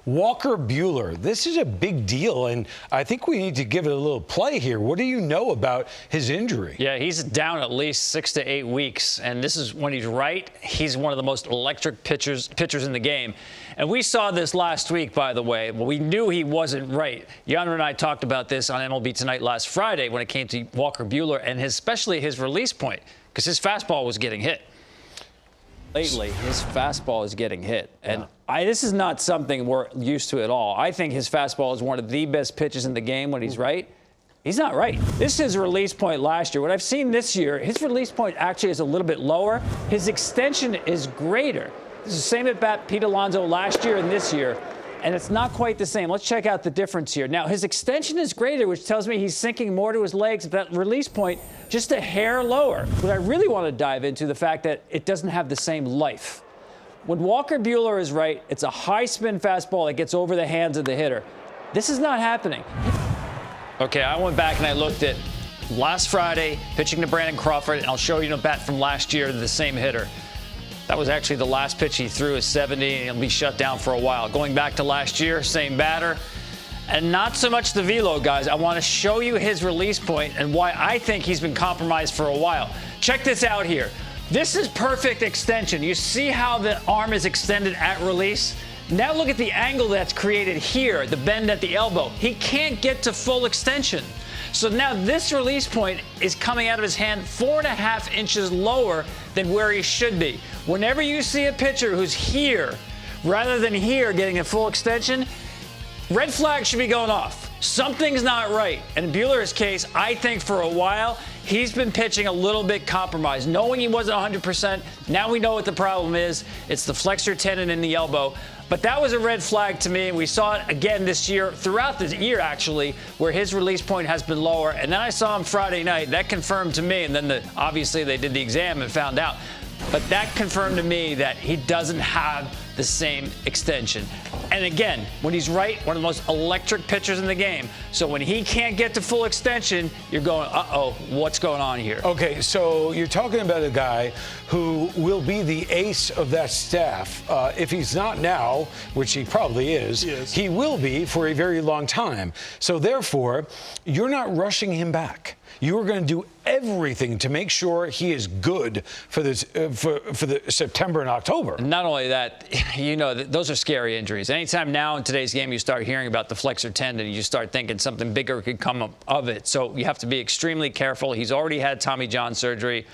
Walker Buehler, this is a big deal, and I think we need to give it a little play here. What do you know about his injury? Yeah, he's down at least 6 to 8 weeks, and this is when he's right. He's one of the most electric pitchers in the game. And we saw this last week, by the way. We knew he wasn't right. Yonder and I talked about this on MLB Tonight last Friday when it came to Walker Buehler and especially his release point, because his fastball was getting hit. Lately, his fastball is getting hit. And this is not something we're used to at all. I think his fastball is one of the best pitches in the game when he's right. He's not right. This is his release point last year. What I've seen this year, his release point actually is a little bit lower. His extension is greater. This is the same at bat Pete Alonso last year and this year. And it's not quite the same. Let's check out the difference here. Now, his extension is greater, which tells me he's sinking more to his legs. But that release point, just a hair lower. What I really want to dive into, the fact that it doesn't have the same life. When Walker Buehler is right, it's a high-spin fastball that gets over the hands of the hitter. This is not happening. Okay, I went back and I looked at last Friday, pitching to Brandon Crawford, and I'll show you a bat from last year to the same hitter. That was actually the last pitch he threw is 70, and he'll be shut down for a while. Going back to last year, same batter. And not so much the velo, guys. I want to show you his release point and why I think he's been compromised for a while. Check this out here. This is perfect extension. You see how the arm is extended at release? Now look at the angle that's created here, the bend at the elbow. He can't get to full extension. So now this release point is coming out of his hand 4.5 inches lower than where he should be. Whenever you see a pitcher who's here rather than here getting a full extension, red flag should be going off. Something's not right. And in Buehler's case, I think for a while, he's been pitching a little bit compromised. Knowing he wasn't 100%, now we know what the problem is. It's the flexor tendon in the elbow. But that was a red flag to me. We saw it again this year, throughout the year actually, where his release point has been lower. And then I saw him Friday night. That confirmed to me, and then obviously they did the exam and found out. But that confirmed to me that he doesn't have the same extension. And again, when he's right, one of the most electric pitchers in the game. So when he can't get to full extension, you're going, uh-oh, what's going on here? Okay, so you're talking about a guy who will be the ace of that staff. If he's not now, which he probably is, he will be for a very long time. So therefore, you're not rushing him back. You are going to do everything to make sure he is good for this for the September and October. Not only that, you know, those are scary injuries. Anytime now in today's game you start hearing about the flexor tendon, you start thinking something bigger could come up of it. So you have to be extremely careful. He's already had Tommy John surgery.